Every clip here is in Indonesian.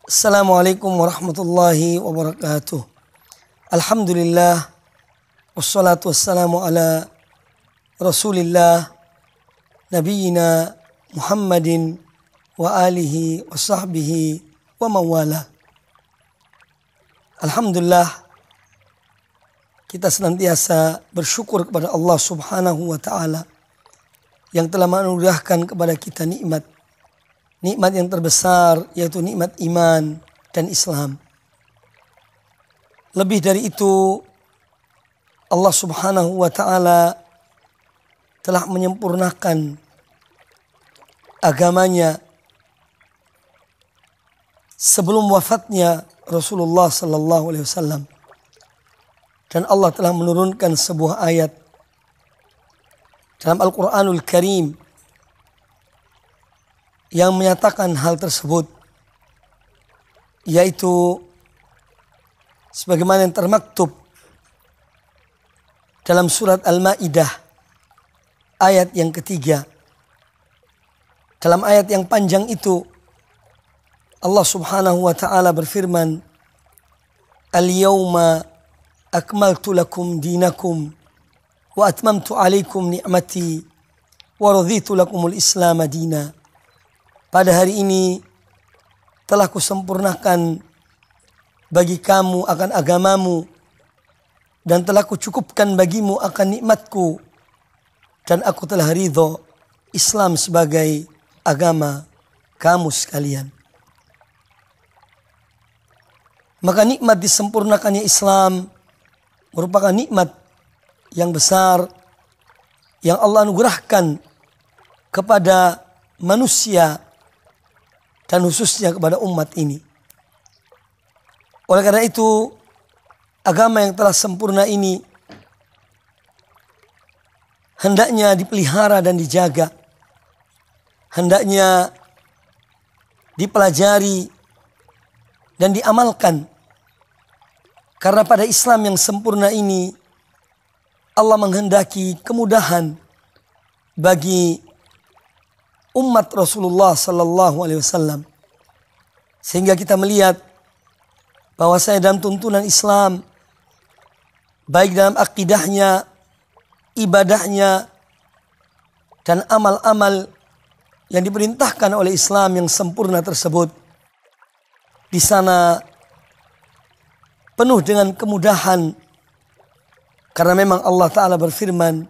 Assalamualaikum warahmatullahi wabarakatuh. Alhamdulillah, wassalatu wassalamu ala rasulillah, nabiyina Muhammadin wa alihi wa sahbihi wa mawala. Alhamdulillah, kita senantiasa bersyukur kepada Allah subhanahu wa ta'ala yang telah menganugerahkan kepada kita nikmat yang terbesar, yaitu nikmat iman dan Islam. Lebih dari itu, Allah subhanahu wa ta'ala telah menyempurnakan agamanya sebelum wafatnya Rasulullah sallallahu alaihi wasallam. Dan Allah telah menurunkan sebuah ayat dalam Al-Quranul Karim yang menyatakan hal tersebut, yaitu sebagaimana yang termaktub dalam surat Al-Maidah ayat yang ketiga. Dalam ayat yang panjang itu Allah subhanahu wa ta'ala berfirman, Al-yawma akmaltu lakum dinakum wa atmamtu alaikum ni'mati wa raditu lakumul islam dina. Pada hari ini telah kusempurnakan bagi kamu akan agamamu dan telah kucukupkan bagimu akan nikmatku, dan aku telah ridho Islam sebagai agama kamu sekalian. Maka nikmat disempurnakannya Islam merupakan nikmat yang besar yang Allah anugerahkan kepada manusia dan khususnya kepada umat ini. Oleh karena itu, agama yang telah sempurna ini hendaknya dipelihara dan dijaga, hendaknya dipelajari dan diamalkan. Karena pada Islam yang sempurna ini Allah menghendaki kemudahan bagi umat Rasulullah sallallahu alaihi wasallam, sehingga kita melihat bahwasanya dalam tuntunan Islam, baik dalam akidahnya, ibadahnya, dan amal-amal yang diperintahkan oleh Islam yang sempurna tersebut, di sana penuh dengan kemudahan. Karena memang Allah Ta'ala berfirman,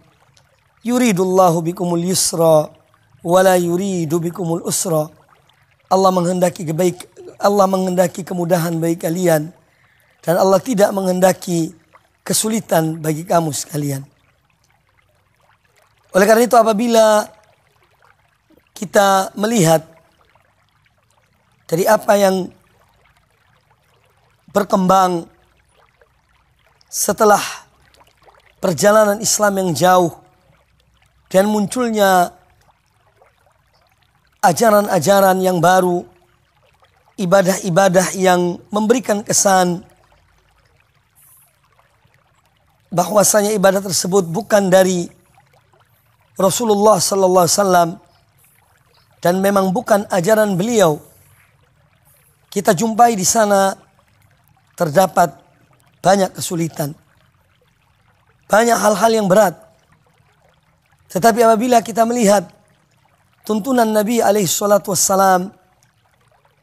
yuridullahu bikumul yusra wala yuridu bikumul usra. Allah menghendaki kemudahan bagi kalian, dan Allah tidak menghendaki kesulitan bagi kamu sekalian. Oleh karena itu, apabila kita melihat dari apa yang berkembang setelah perjalanan Islam yang jauh dan munculnya ajaran-ajaran yang baru, ibadah-ibadah yang memberikan kesan bahwasanya ibadah tersebut bukan dari Rasulullah sallallahu alaihi wasallam dan memang bukan ajaran beliau, kita jumpai di sana terdapat banyak kesulitan, banyak hal-hal yang berat. Tetapi apabila kita melihat tuntunan Nabi alaihi salatu wassalam,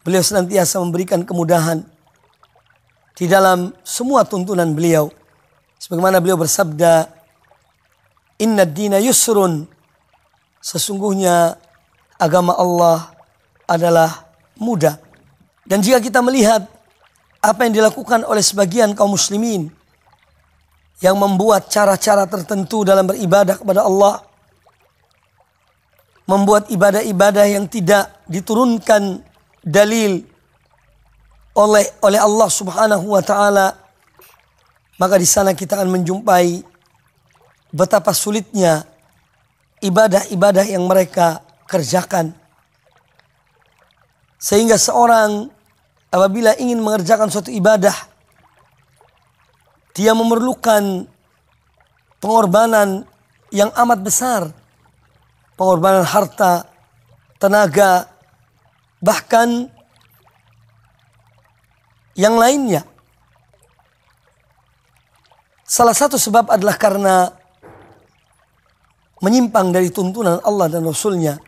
beliau senantiasa memberikan kemudahan di dalam semua tuntunan beliau. Sebagaimana beliau bersabda, Inna ad-dina yusrun, sesungguhnya agama Allah adalah mudah. Dan jika kita melihat apa yang dilakukan oleh sebagian kaum muslimin yang membuat cara-cara tertentu dalam beribadah kepada Allah, membuat ibadah-ibadah yang tidak diturunkan dalil oleh Allah subhanahu wa ta'ala, maka di sana kita akan menjumpai betapa sulitnya ibadah-ibadah yang mereka kerjakan. Sehingga seorang apabila ingin mengerjakan suatu ibadah, dia memerlukan pengorbanan yang amat besar, pengorbanan harta, tenaga, bahkan yang lainnya. Salah satu sebab adalah karena menyimpang dari tuntunan Allah dan Rasulnya,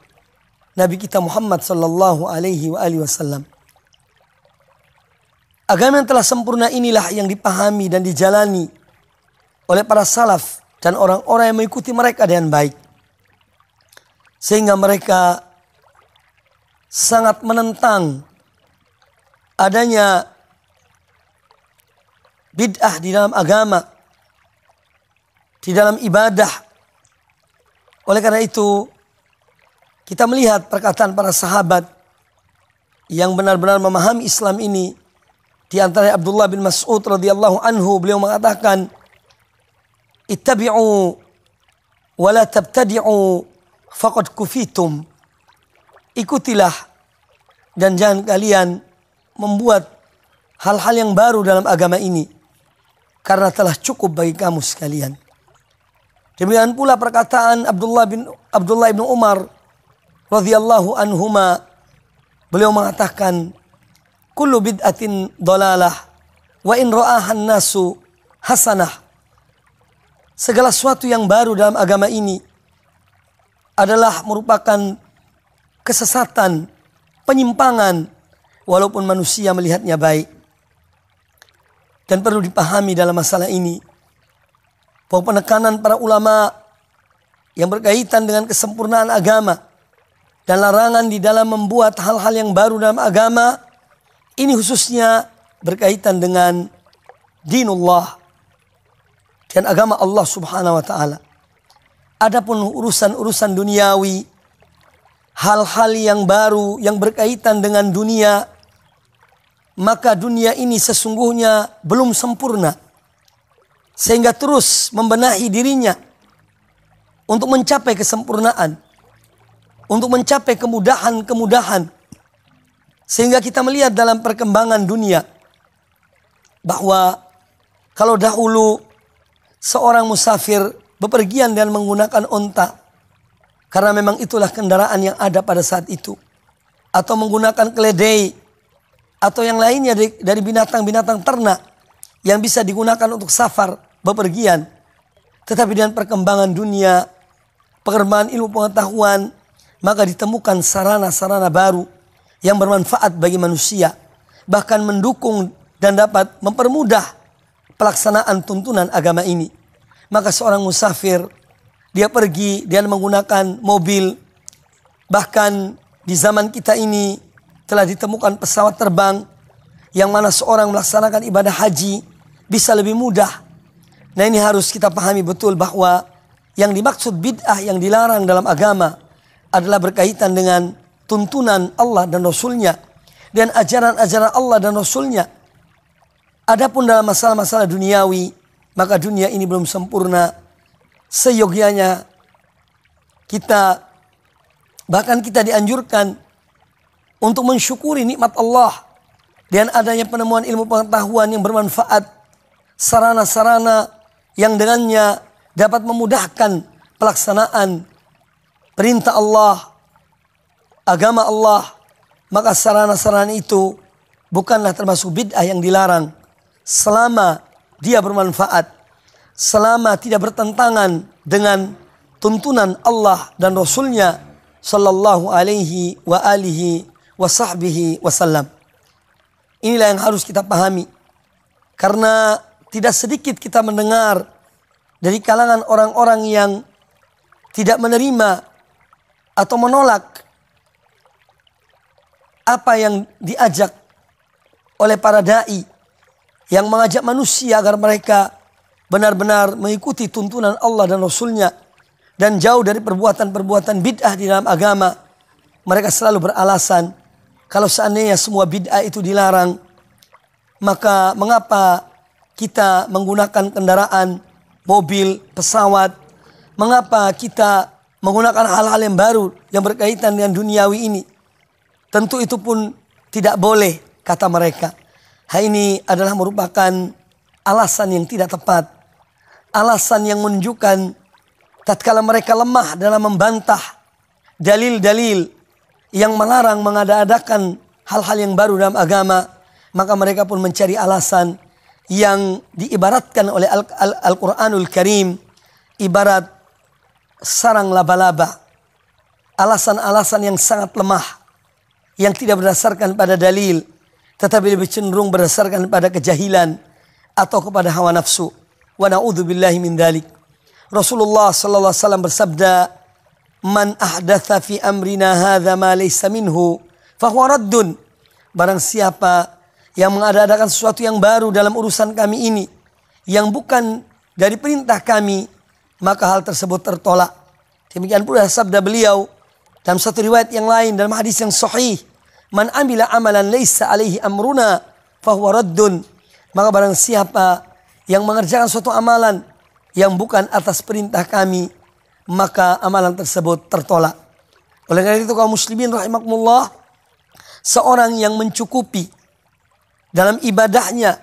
Nabi kita Muhammad sallallahu alaihi wasallam. Agama yang telah sempurna inilah yang dipahami dan dijalani oleh para salaf dan orang-orang yang mengikuti mereka dengan baik. Sehingga mereka sangat menentang adanya bid'ah di dalam agama, di dalam ibadah. Oleh karena itu, kita melihat perkataan para sahabat yang benar-benar memahami Islam ini. Di antara Abdullah bin Mas'ud radhiyallahu anhu, beliau mengatakan, "Ittabi'u wa la tabtadi'u faqad kufitum." Ikutilah dan jangan kalian membuat hal-hal yang baru dalam agama ini, karena telah cukup bagi kamu sekalian. Demikian pula perkataan Abdullah bin Umar radhiyallahu anhuma, beliau mengatakan, "Kullu bid'atin dalalah wa in ra'ahan nasu hasanah." Segala sesuatu yang baru dalam agama ini adalah merupakan kesesatan, penyimpangan, walaupun manusia melihatnya baik. Dan perlu dipahami dalam masalah ini bahwa penekanan para ulama yang berkaitan dengan kesempurnaan agama dan larangan di dalam membuat hal-hal yang baru dalam agama ini khususnya berkaitan dengan dinullah dan agama Allah Subhanahu wa taala. Adapun urusan-urusan duniawi, hal-hal yang baru yang berkaitan dengan dunia, maka dunia ini sesungguhnya belum sempurna, sehingga terus membenahi dirinya untuk mencapai kesempurnaan, untuk mencapai kemudahan-kemudahan. Sehingga kita melihat dalam perkembangan dunia bahwa kalau dahulu seorang musafir bepergian dan menggunakan onta, karena memang itulah kendaraan yang ada pada saat itu, atau menggunakan keledai atau yang lainnya dari binatang-binatang ternak yang bisa digunakan untuk safar bepergian. Tetapi dengan perkembangan dunia, perkembangan ilmu pengetahuan, maka ditemukan sarana-sarana baru yang bermanfaat bagi manusia, bahkan mendukung dan dapat mempermudah pelaksanaan tuntunan agama ini. Maka seorang musafir, dia pergi, dia menggunakan mobil. Bahkan di zaman kita ini telah ditemukan pesawat terbang yang mana seorang melaksanakan ibadah haji bisa lebih mudah. Nah, ini harus kita pahami betul bahwa yang dimaksud bid'ah yang dilarang dalam agama adalah berkaitan dengan tuntunan Allah dan Rasulnya dan ajaran-ajaran Allah dan Rasulnya. Adapun dalam masalah-masalah duniawi, maka dunia ini belum sempurna. Seyogyanya kita, bahkan kita dianjurkan untuk mensyukuri nikmat Allah dan adanya penemuan ilmu pengetahuan yang bermanfaat, sarana-sarana yang dengannya dapat memudahkan pelaksanaan perintah Allah, agama Allah. Maka sarana-sarana itu bukanlah termasuk bid'ah yang dilarang selama dia bermanfaat, selama tidak bertentangan dengan tuntunan Allah dan Rasulnya sallallahu alaihi wa alihi wa sahbihi wasallam. Inilah yang harus kita pahami, karena tidak sedikit kita mendengar dari kalangan orang-orang yang tidak menerima atau menolak apa yang diajak oleh para da'i yang mengajak manusia agar mereka benar-benar mengikuti tuntunan Allah dan Rasulnya dan jauh dari perbuatan-perbuatan bid'ah di dalam agama. Mereka selalu beralasan, kalau seandainya semua bid'ah itu dilarang, maka mengapa kita menggunakan kendaraan, mobil, pesawat? Mengapa kita menggunakan hal-hal yang baru yang berkaitan dengan duniawi ini? Tentu itu pun tidak boleh, kata mereka. Hal ini adalah merupakan alasan yang tidak tepat. Alasan yang menunjukkan tatkala mereka lemah dalam membantah dalil-dalil yang melarang mengada-adakan hal-hal yang baru dalam agama, maka mereka pun mencari alasan yang diibaratkan oleh Al-Quranul Karim ibarat sarang laba-laba. Alasan-alasan yang sangat lemah, yang tidak berdasarkan pada dalil, tetapi lebih cenderung berdasarkan pada kejahilan atau kepada hawa nafsu. Wa na'udzubillahi min dzalik. Rasulullah sallallahu alaihi wasallam bersabda, "Man ahdatsa fi amrina hadza ma laysa minhu fahuwa raddun." Barang siapa yang mengadakan sesuatu yang baru dalam urusan kami ini, yang bukan dari perintah kami, maka hal tersebut tertolak. Demikian pula sabda beliau dalam satu riwayat yang lain dalam hadis yang sahih, "Man amila amalan laisa alaihi amruna fahuwa raddun." Maka barang siapa yang mengerjakan suatu amalan yang bukan atas perintah kami, maka amalan tersebut tertolak. Oleh karena itu kaum muslimin rahimakumullah, seorang yang mencukupi dalam ibadahnya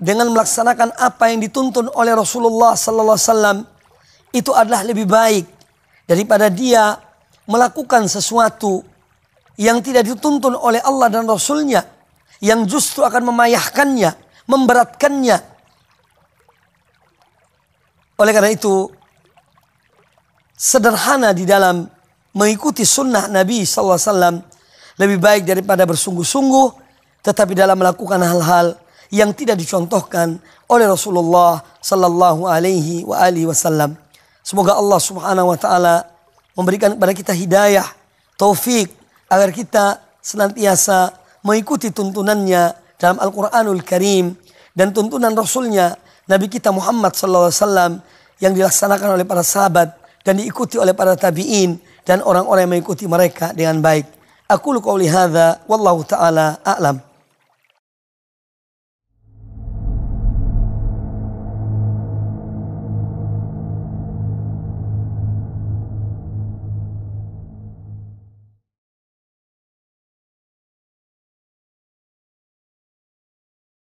dengan melaksanakan apa yang dituntun oleh Rasulullah sallallahu alaihi wasallam itu adalah lebih baik daripada dia melakukan sesuatu yang tidak dituntun oleh Allah dan Rasulnya, yang justru akan memayahkannya, memberatkannya. Oleh karena itu, sederhana di dalam mengikuti sunnah Nabi SAW lebih baik daripada bersungguh-sungguh, tetapi dalam melakukan hal-hal yang tidak dicontohkan oleh Rasulullah Sallallahu Alaihi Wasallam. Semoga Allah Subhanahu Wa Taala memberikan kepada kita hidayah, taufik, agar kita senantiasa mengikuti tuntunannya dalam Al-Quranul Karim dan tuntunan Rasulnya Nabi kita Muhammad SAW yang dilaksanakan oleh para sahabat dan diikuti oleh para tabi'in dan orang-orang yang mengikuti mereka dengan baik. Aqulu qouli hadza wallahu ta'ala a'lam.